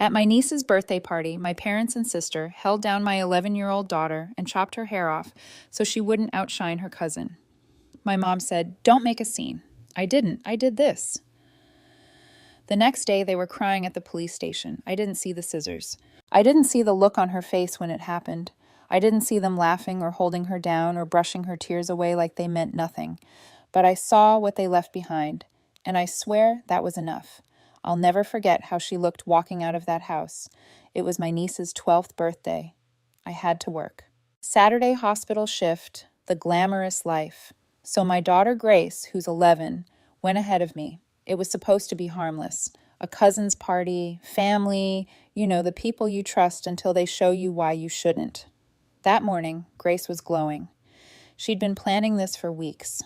At my niece's birthday party, my parents and sister held down my 11-year-old daughter and chopped her hair off so she wouldn't outshine her cousin. My mom said, "Don't make a scene." I didn't. I did this. The next day, they were crying at the police station. I didn't see the scissors. I didn't see the look on her face when it happened. I didn't see them laughing or holding her down or brushing her tears away like they meant nothing. But I saw what they left behind, and I swear that was enough. I'll never forget how she looked walking out of that house. It was my niece's 12th birthday. I had to work. Saturday hospital shift, the glamorous life. So my daughter Grace, who's 11, went ahead of me. It was supposed to be harmless. A cousin's party, family, the people you trust until they show you why you shouldn't. That morning, Grace was glowing. She'd been planning this for weeks.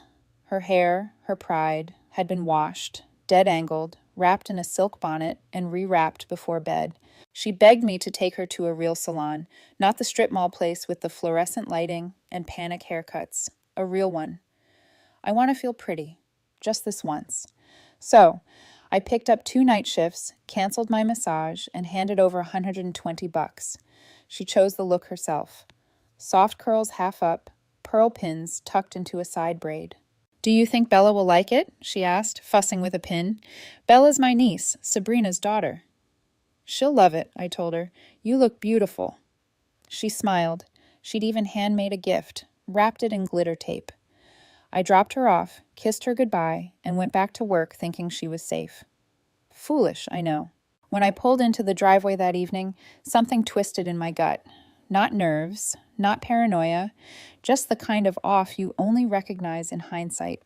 Her hair, her pride, had been washed, dead-angled, wrapped in a silk bonnet, and rewrapped before bed. She begged me to take her to a real salon, not the strip mall place with the fluorescent lighting and panic haircuts. A real one. I want to feel pretty, just this once. So, I picked up 2 night shifts, canceled my massage, and handed over $120. She chose the look herself. Soft curls half up, pearl pins tucked into a side braid. "Do you think Bella will like it?" she asked, fussing with a pin. "Bella's my niece, Sabrina's daughter." "She'll love it," I told her. "You look beautiful." She smiled. She'd even handmade a gift, wrapped it in glitter tape. I dropped her off, kissed her goodbye, and went back to work thinking she was safe. Foolish, I know. When I pulled into the driveway that evening, something twisted in my gut. Not nerves, not paranoia, just the kind of off you only recognize in hindsight.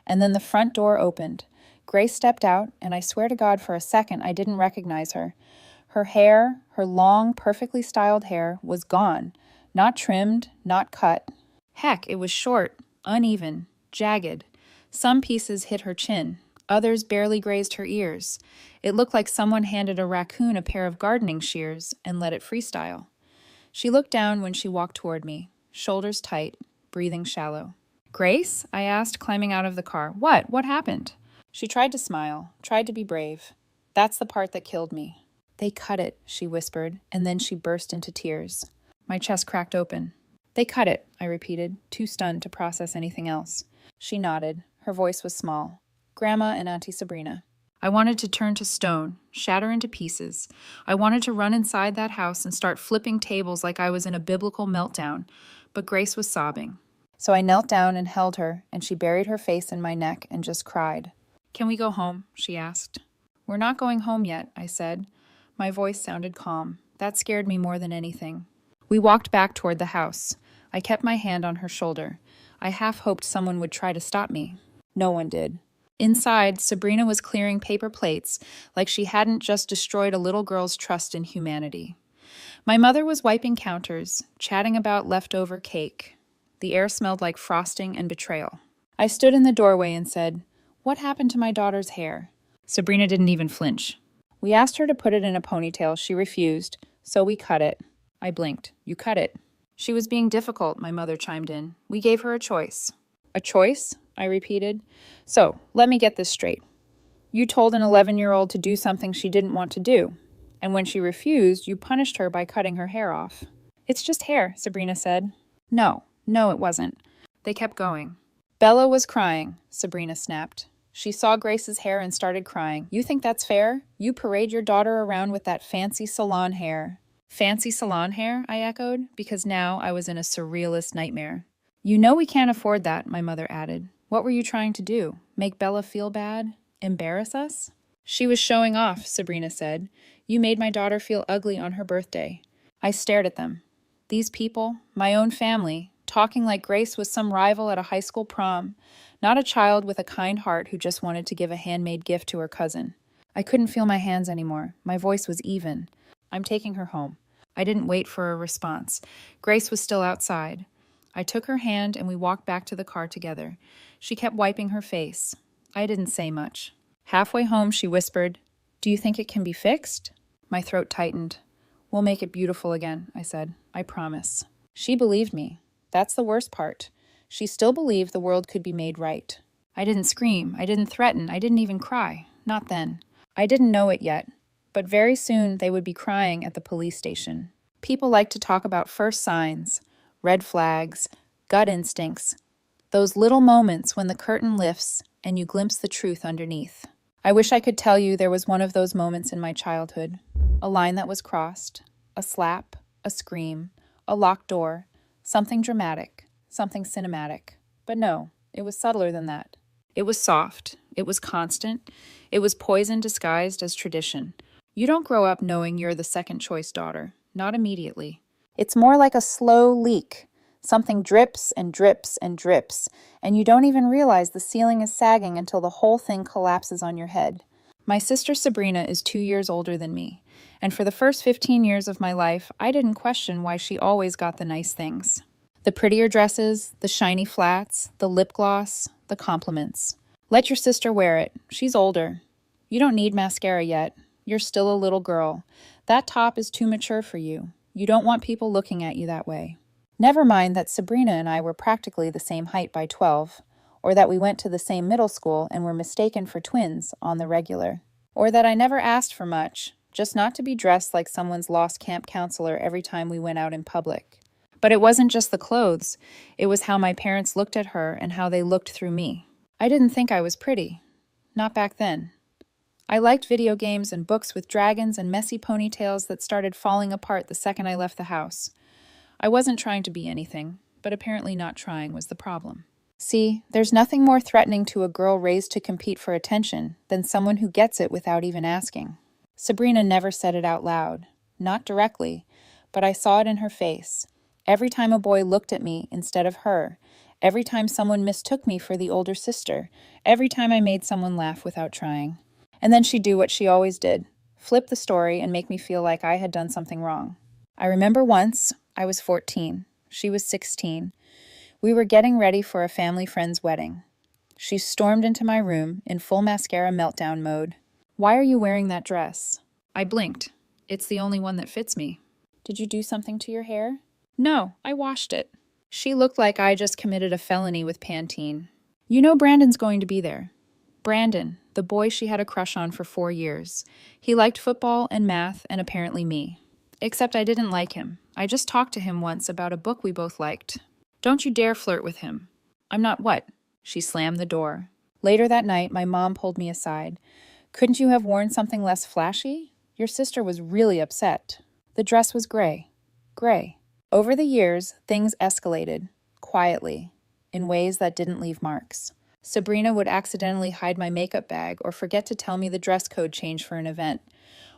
And then the front door opened. Grace stepped out, and I swear to God for a second I didn't recognize her. Her hair, her long, perfectly styled hair, was gone. Not trimmed, not cut. Heck, it was short, uneven, jagged. Some pieces hit her chin. Others barely grazed her ears. It looked like someone handed a raccoon a pair of gardening shears and let it freestyle. She looked down when she walked toward me, shoulders tight, breathing shallow. "Grace?" I asked, climbing out of the car. "What? What happened?" She tried to smile, tried to be brave. That's the part that killed me. "They cut it," she whispered, and then she burst into tears. My chest cracked open. "They cut it," I repeated, too stunned to process anything else. She nodded. Her voice was small. "Grandma and Auntie Sabrina." I wanted to turn to stone, shatter into pieces. I wanted to run inside that house and start flipping tables like I was in a biblical meltdown, but Grace was sobbing. So I knelt down and held her, and she buried her face in my neck and just cried. "Can we go home?" she asked. "We're not going home yet," I said. My voice sounded calm. That scared me more than anything. We walked back toward the house. I kept my hand on her shoulder. I half hoped someone would try to stop me. No one did. Inside, Sabrina was clearing paper plates like she hadn't just destroyed a little girl's trust in humanity. My mother was wiping counters, chatting about leftover cake. The air smelled like frosting and betrayal. I stood in the doorway and said, "What happened to my daughter's hair?" Sabrina didn't even flinch. "We asked her to put it in a ponytail. She refused, so we cut it." I blinked. "You cut it." "She was being difficult," my mother chimed in. "We gave her a choice." "A choice?" I repeated. "So, let me get this straight. You told an 11-year-old to do something she didn't want to do, and when she refused, you punished her by cutting her hair off." "It's just hair," Sabrina said. No, it wasn't." They kept going. "Bella was crying," Sabrina snapped. She saw Grace's hair and started crying. "You think that's fair? You parade your daughter around with that fancy salon hair." "Fancy salon hair?" I echoed, because now I was in a surrealist nightmare. "You know we can't afford that," my mother added. "What were you trying to do? Make Bella feel bad? Embarrass us?" "She was showing off," Sabrina said. "You made my daughter feel ugly on her birthday." I stared at them. These people, my own family, talking like Grace was some rival at a high school prom, not a child with a kind heart who just wanted to give a handmade gift to her cousin. I couldn't feel my hands anymore. My voice was even. "I'm taking her home." I didn't wait for a response. Grace was still outside. I took her hand and we walked back to the car together. She kept wiping her face. I didn't say much. Halfway home, she whispered, "Do you think it can be fixed?" My throat tightened. "We'll make it beautiful again," I said. "I promise." She believed me. That's the worst part. She still believed the world could be made right. I didn't scream. I didn't threaten. I didn't even cry. Not then. I didn't know it yet. but very soon they would be crying at the police station. People like to talk about first signs, red flags, gut instincts, those little moments when the curtain lifts and you glimpse the truth underneath. I wish I could tell you there was one of those moments in my childhood. A line that was crossed, a slap, a scream, a locked door, something dramatic, something cinematic. But no, it was subtler than that. It was soft, it was constant, it was poison disguised as tradition. You don't grow up knowing you're the second choice daughter, not immediately. It's more like a slow leak. Something drips and drips and drips, and you don't even realize the ceiling is sagging until the whole thing collapses on your head. My sister Sabrina is 2 years older than me, and for the first 15 years of my life, I didn't question why she always got the nice things. The prettier dresses, the shiny flats, the lip gloss, the compliments. Let your sister wear it. She's older. You don't need mascara yet. You're still a little girl. That top is too mature for you. You don't want people looking at you that way. Never mind that Sabrina and I were practically the same height by 12, or that we went to the same middle school and were mistaken for twins on the regular, or that I never asked for much, just not to be dressed like someone's lost camp counselor every time we went out in public. But it wasn't just the clothes, it was how my parents looked at her and how they looked through me. I didn't think I was pretty. Not back then. I liked video games and books with dragons and messy ponytails that started falling apart the second I left the house. I wasn't trying to be anything, but apparently not trying was the problem. See, there's nothing more threatening to a girl raised to compete for attention than someone who gets it without even asking. Sabrina never said it out loud, not directly, but I saw it in her face. Every time a boy looked at me instead of her, every time someone mistook me for the older sister, every time I made someone laugh without trying. And then she'd do what she always did, flip the story and make me feel like I had done something wrong. I remember once, I was 14. She was 16. We were getting ready for a family friend's wedding. She stormed into my room in full mascara meltdown mode. "Why are you wearing that dress?" I blinked. "It's the only one that fits me." "Did you do something to your hair?" "No, I washed it." She looked like I just committed a felony with Pantene. "You know Brandon's going to be there." Brandon, the boy she had a crush on for 4 years. He liked football and math and apparently me. Except I didn't like him. I just talked to him once about a book we both liked. "Don't you dare flirt with him." "I'm not what?" She slammed the door. Later that night, my mom pulled me aside. "Couldn't you have worn something less flashy? Your sister was really upset." The dress was gray. Gray. Over the years, things escalated, quietly, in ways that didn't leave marks. Sabrina would accidentally hide my makeup bag or forget to tell me the dress code changed for an event.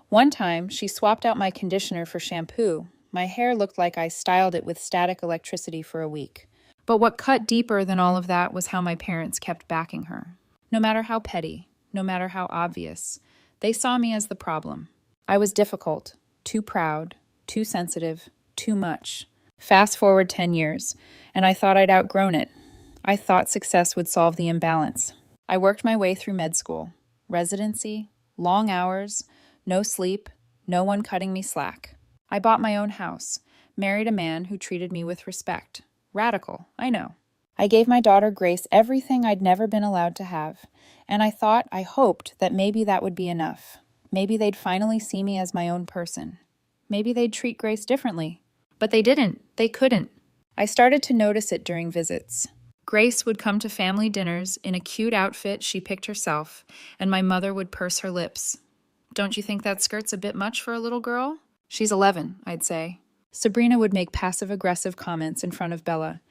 One time, she swapped out my conditioner for shampoo. My hair looked like I styled it with static electricity for a week. But what cut deeper than all of that was how my parents kept backing her. No matter how petty, no matter how obvious, they saw me as the problem. I was difficult, too proud, too sensitive, too much. Fast forward 10 years, and I thought I'd outgrown it. I thought success would solve the imbalance. I worked my way through med school, residency, long hours, no sleep, no one cutting me slack. I bought my own house, married a man who treated me with respect. Radical, I know. I gave my daughter Grace everything I'd never been allowed to have, and I hoped that maybe that would be enough. Maybe they'd finally see me as my own person. Maybe they'd treat Grace differently. But they didn't. They couldn't. I started to notice it during visits. Grace would come to family dinners in a cute outfit she picked herself, and my mother would purse her lips. "Don't you think that skirt's a bit much for a little girl?" "She's 11, I'd say." Sabrina would make passive-aggressive comments in front of Bella.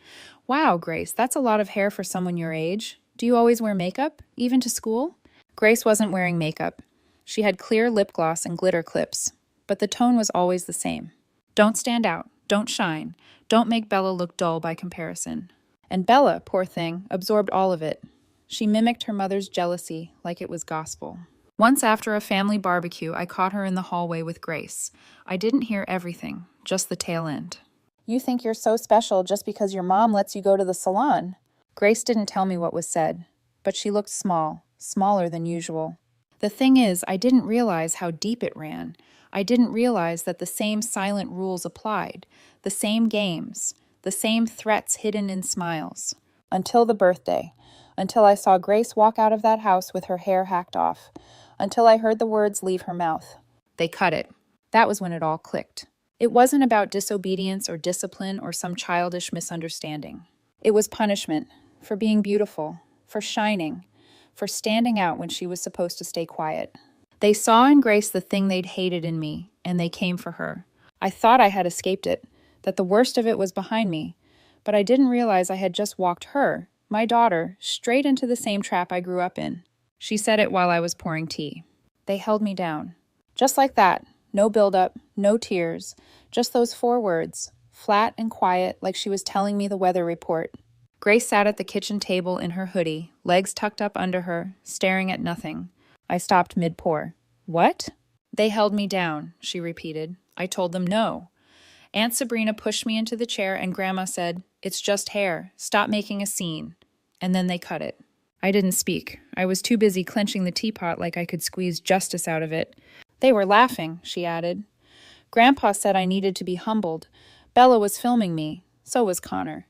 "Wow, Grace, that's a lot of hair for someone your age. Do you always wear makeup, even to school?" Grace wasn't wearing makeup. She had clear lip gloss and glitter clips, but the tone was always the same. "Don't stand out. Don't shine. Don't make Bella look dull by comparison." And Bella, poor thing, absorbed all of it. She mimicked her mother's jealousy like it was gospel. Once after a family barbecue, I caught her in the hallway with Grace. I didn't hear everything, just the tail end. "You think you're so special just because your mom lets you go to the salon." Grace didn't tell me what was said, but she looked small, smaller than usual. The thing is, I didn't realize how deep it ran. I didn't realize that the same silent rules applied, the same games, the same threats hidden in smiles. Until the birthday, until I saw Grace walk out of that house with her hair hacked off, until I heard the words leave her mouth. They cut it. That was when it all clicked. It wasn't about disobedience or discipline or some childish misunderstanding. It was punishment for being beautiful, for shining, for standing out when she was supposed to stay quiet. They saw in Grace the thing they'd hated in me, and they came for her. I thought I had escaped it, that the worst of it was behind me, but I didn't realize I had just walked her, my daughter, straight into the same trap I grew up in. She said it while I was pouring tea. They held me down. Just like that. No buildup, no tears, just those 4 words, flat and quiet like she was telling me the weather report. Grace sat at the kitchen table in her hoodie, legs tucked up under her, staring at nothing. I stopped mid-pour. What? They held me down, she repeated. I told them no. Aunt Sabrina pushed me into the chair and Grandma said, "It's just hair. Stop making a scene." And then they cut it. I didn't speak. I was too busy clenching the teapot like I could squeeze justice out of it. They were laughing, she added. Grandpa said I needed to be humbled. Bella was filming me. So was Connor.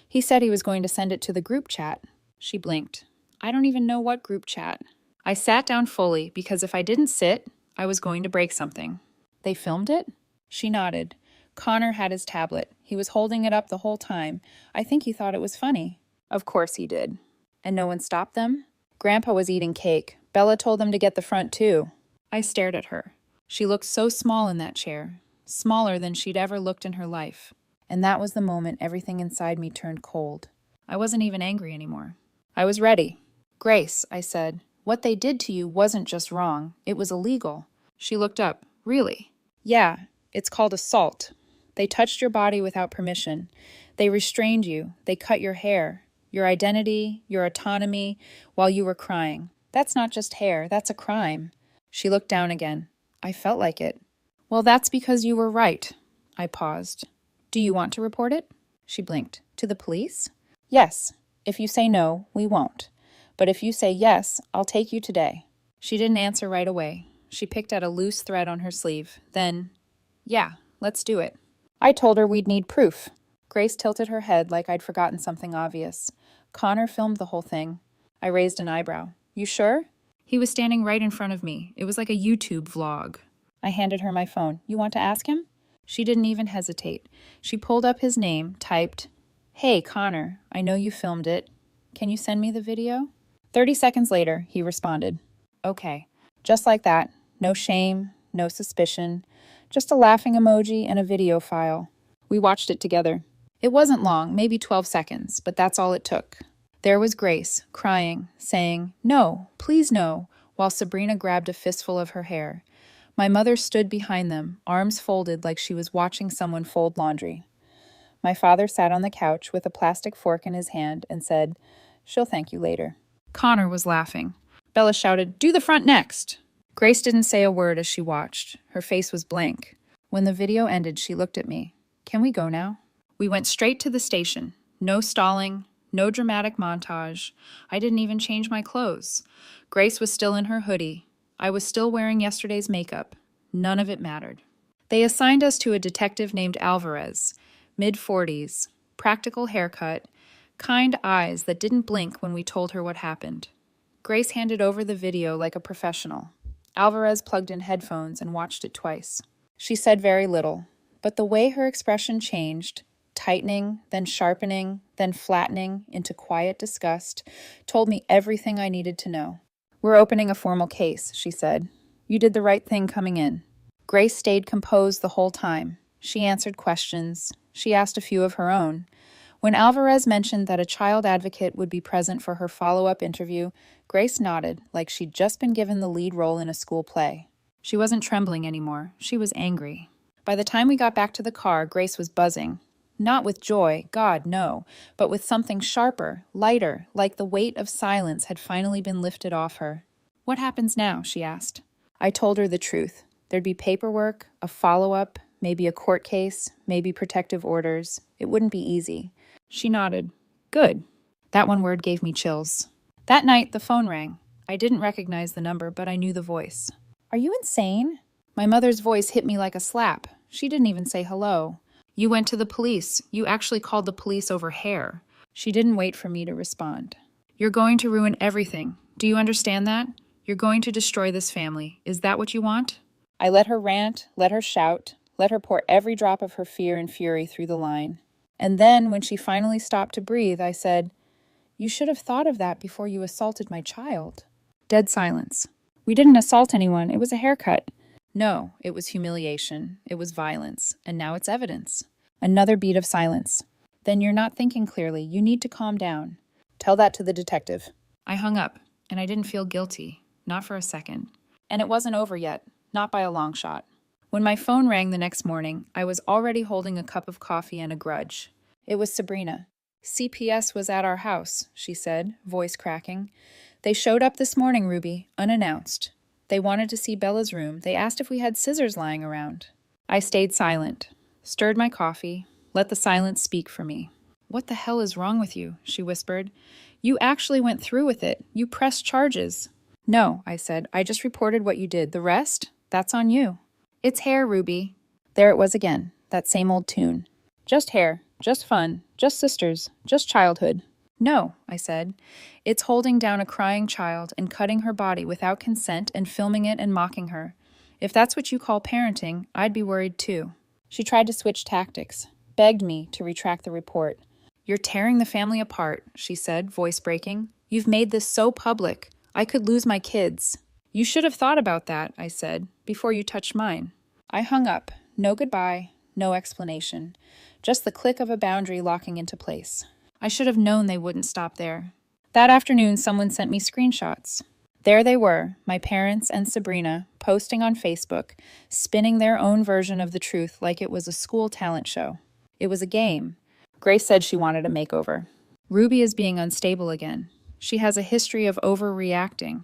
He said he was going to send it to the group chat. She blinked. I don't even know what group chat. I sat down fully because if I didn't sit, I was going to break something. They filmed it? She nodded. Connor had his tablet. He was holding it up the whole time. I think he thought it was funny. Of course he did. And no one stopped them? Grandpa was eating cake. Bella told them to get the front too. I stared at her. She looked so small in that chair, smaller than she'd ever looked in her life. And that was the moment everything inside me turned cold. I wasn't even angry anymore. I was ready. Grace, I said, what they did to you wasn't just wrong. It was illegal. She looked up. Really? Yeah, it's called assault. They touched your body without permission. They restrained you. They cut your hair, your identity, your autonomy, while you were crying. That's not just hair. That's a crime. She looked down again. I felt like it. Well, that's because you were right. I paused. Do you want to report it? She blinked. To the police? Yes. If you say no, we won't. But if you say yes, I'll take you today. She didn't answer right away. She picked at a loose thread on her sleeve. Then, yeah, let's do it. I told her we'd need proof. Grace tilted her head like I'd forgotten something obvious. Connor filmed the whole thing. I raised an eyebrow. You sure? He was standing right in front of me. It was like a YouTube vlog. I handed her my phone. You want to ask him? She didn't even hesitate. She pulled up his name, typed, Hey, Connor, I know you filmed it. Can you send me the video? 30 seconds later, he responded. Okay. Just like that. No shame, no suspicion. Just a laughing emoji and a video file. We watched it together. It wasn't long, maybe 12 seconds, but that's all it took. There was Grace, crying, saying, No, please no, while Sabrina grabbed a fistful of her hair. My mother stood behind them, arms folded like she was watching someone fold laundry. My father sat on the couch with a plastic fork in his hand and said, She'll thank you later. Connor was laughing. Bella shouted, Do the front next! Grace didn't say a word as she watched. Her face was blank. When the video ended, she looked at me. Can we go now? We went straight to the station. No stalling, no dramatic montage. I didn't even change my clothes. Grace was still in her hoodie. I was still wearing yesterday's makeup. None of it mattered. They assigned us to a detective named Alvarez, mid-40s, practical haircut, kind eyes that didn't blink when we told her what happened. Grace handed over the video like a professional. Alvarez plugged in headphones and watched it twice. She said very little, but the way her expression changed, tightening, then sharpening, then flattening into quiet disgust, told me everything I needed to know. We're opening a formal case, she said. You did the right thing coming in. Grace stayed composed the whole time. She answered questions. She asked a few of her own. When Alvarez mentioned that a child advocate would be present for her follow-up interview, Grace nodded like she'd just been given the lead role in a school play. She wasn't trembling anymore. She was angry. By the time we got back to the car, Grace was buzzing. Not with joy, God, no, but with something sharper, lighter, like the weight of silence had finally been lifted off her. What happens now? She asked. I told her the truth. There'd be paperwork, a follow-up, maybe a court case, maybe protective orders. It wouldn't be easy. She nodded. Good. That one word gave me chills. That night, the phone rang. I didn't recognize the number, but I knew the voice. Are you insane? My mother's voice hit me like a slap. She didn't even say hello. You went to the police. You actually called the police over hair. She didn't wait for me to respond. You're going to ruin everything. Do you understand that? You're going to destroy this family. Is that what you want? I let her rant, let her shout, let her pour every drop of her fear and fury through the line. And then, when she finally stopped to breathe, I said, "You should have thought of that before you assaulted my child." Dead silence. "We didn't assault anyone. It was a haircut." No, it was humiliation. It was violence. And now it's evidence. Another beat of silence. "Then you're not thinking clearly. You need to calm down. Tell that to the detective." I hung up, and I didn't feel guilty. Not for a second. And it wasn't over yet. Not by a long shot. When my phone rang the next morning, I was already holding a cup of coffee and a grudge. It was Sabrina. "CPS was at our house," she said, voice cracking. "They showed up this morning, Ruby, unannounced. They wanted to see Bella's room. They asked if we had scissors lying around." I stayed silent, stirred my coffee, let the silence speak for me. "What the hell is wrong with you?" she whispered. "You actually went through with it. You pressed charges." "No," I said. "I just reported what you did. The rest? That's on you." "It's hair, Ruby." There it was again, that same old tune. "Just hair, just fun, just sisters, just childhood." "No," I said. "It's holding down a crying child and cutting her body without consent and filming it and mocking her. If that's what you call parenting, I'd be worried too." She tried to switch tactics, begged me to retract the report. "You're tearing the family apart," she said, voice breaking. "You've made this so public. I could lose my kids." "You should have thought about that," I said, "before you touched mine." I hung up. No goodbye, no explanation. Just the click of a boundary locking into place. I should have known they wouldn't stop there. That afternoon, someone sent me screenshots. There they were, my parents and Sabrina, posting on Facebook, spinning their own version of the truth like it was a school talent show. It was a game. Grace said she wanted a makeover. Ruby is being unstable again. She has a history of overreacting.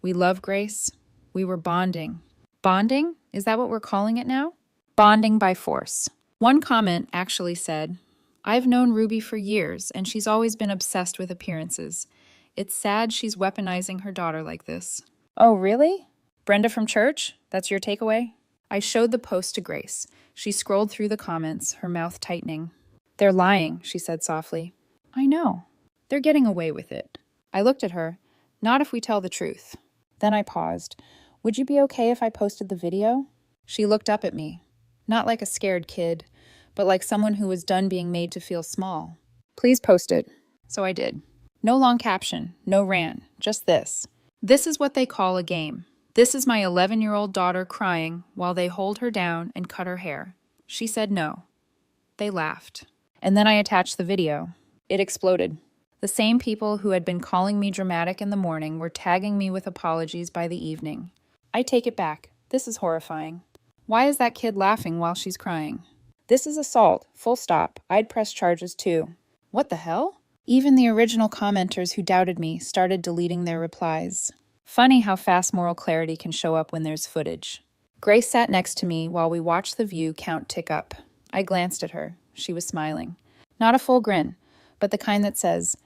We love Grace. We were bonding. Bonding? Is that what we're calling it now? Bonding by force. One comment actually said, "I've known Ruby for years, and she's always been obsessed with appearances. It's sad she's weaponizing her daughter like this." "Oh, really? Brenda from church? That's your takeaway?" I showed the post to Grace. She scrolled through the comments, her mouth tightening. "They're lying," she said softly. "I know. They're getting away with it." I looked at her. "Not if we tell the truth." Then I paused. "Would you be okay if I posted the video?" She looked up at me. Not like a scared kid, but like someone who was done being made to feel small. "Please post it." So I did. No long caption, no rant, just this. "This is what they call a game. This is my 11-year-old daughter crying while they hold her down and cut her hair. She said no." They laughed. And then I attached the video. It exploded. The same people who had been calling me dramatic in the morning were tagging me with apologies by the evening. I take it back. This is horrifying. Why is that kid laughing while she's crying? This is assault, full stop. I'd press charges too. What the hell? Even the original commenters who doubted me started deleting their replies. Funny how fast moral clarity can show up when there's footage. Grace sat next to me while we watched the view count tick up. I glanced at her. She was smiling. Not a full grin, but the kind that says,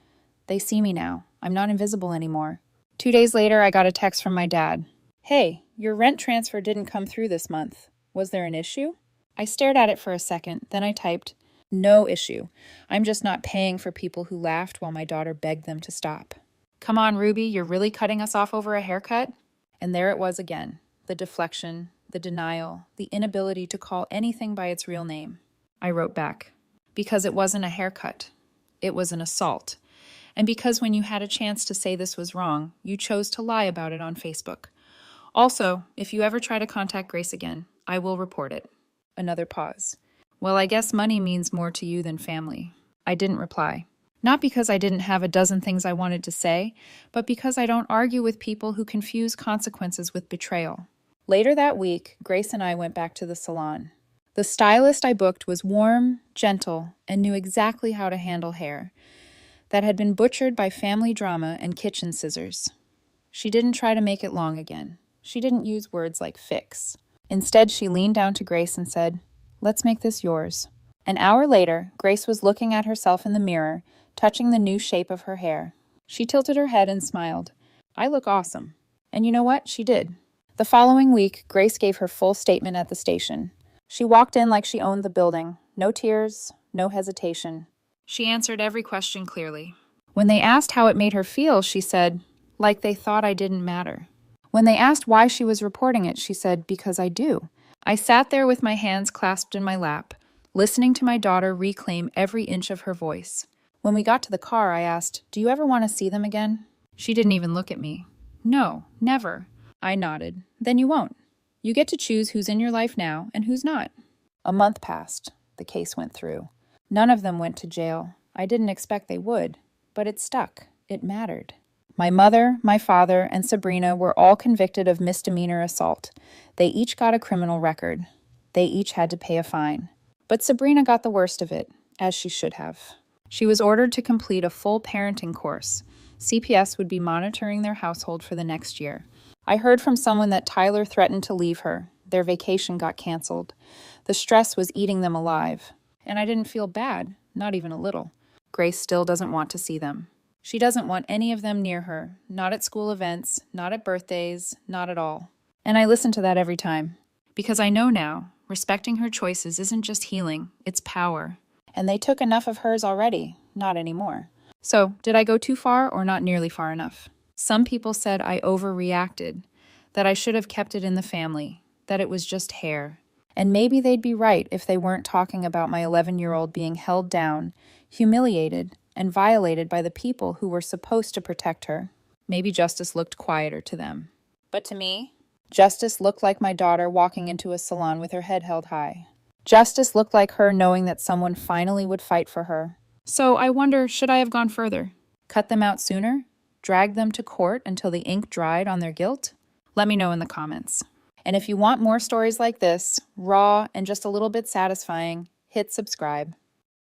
"They see me now. I'm not invisible anymore." 2 days later, I got a text from my dad. "Hey, your rent transfer didn't come through this month. Was there an issue?" I stared at it for a second, then I typed, "No issue. I'm just not paying for people who laughed while my daughter begged them to stop." "Come on, Ruby, you're really cutting us off over a haircut?" And there it was again, the deflection, the denial, the inability to call anything by its real name. I wrote back, "Because it wasn't a haircut. It was an assault. And because when you had a chance to say this was wrong, you chose to lie about it on Facebook. Also, if you ever try to contact Grace again, I will report it." Another pause. "Well, I guess money means more to you than family." I didn't reply. Not because I didn't have a dozen things I wanted to say, but because I don't argue with people who confuse consequences with betrayal. Later that week, Grace and I went back to the salon. The stylist I booked was warm, gentle, and knew exactly how to handle hair that had been butchered by family drama and kitchen scissors. She didn't try to make it long again. She didn't use words like fix. Instead, she leaned down to Grace and said, "Let's make this yours." An hour later, Grace was looking at herself in the mirror, touching the new shape of her hair. She tilted her head and smiled. "I look awesome." And you know what? She did. The following week, Grace gave her full statement at the station. She walked in like she owned the building. No tears, no hesitation. She answered every question clearly. When they asked how it made her feel, she said, "Like they thought I didn't matter." When they asked why she was reporting it, she said, "Because I do." I sat there with my hands clasped in my lap, listening to my daughter reclaim every inch of her voice. When we got to the car, I asked, "Do you ever want to see them again?" She didn't even look at me. "No, never." I nodded. "Then you won't. You get to choose who's in your life now and who's not." A month passed. The case went through. None of them went to jail. I didn't expect they would, but it stuck. It mattered. My mother, my father, and Sabrina were all convicted of misdemeanor assault. They each got a criminal record. They each had to pay a fine. But Sabrina got the worst of it, as she should have. She was ordered to complete a full parenting course. CPS would be monitoring their household for the next year. I heard from someone that Tyler threatened to leave her. Their vacation got canceled. The stress was eating them alive. And I didn't feel bad, not even a little. Grace still doesn't want to see them. She doesn't want any of them near her, not at school events, not at birthdays, not at all. And I listen to that every time. Because I know now, respecting her choices isn't just healing, it's power. And they took enough of hers already, not anymore. So, did I go too far or not nearly far enough? Some people said I overreacted, that I should have kept it in the family, that it was just hair. And maybe they'd be right if they weren't talking about my 11-year-old being held down, humiliated, and violated by the people who were supposed to protect her. Maybe justice looked quieter to them. But to me, justice looked like my daughter walking into a salon with her head held high. Justice looked like her knowing that someone finally would fight for her. So I wonder, should I have gone further? Cut them out sooner? Drag them to court until the ink dried on their guilt? Let me know in the comments. And if you want more stories like this, raw and just a little bit satisfying, hit subscribe.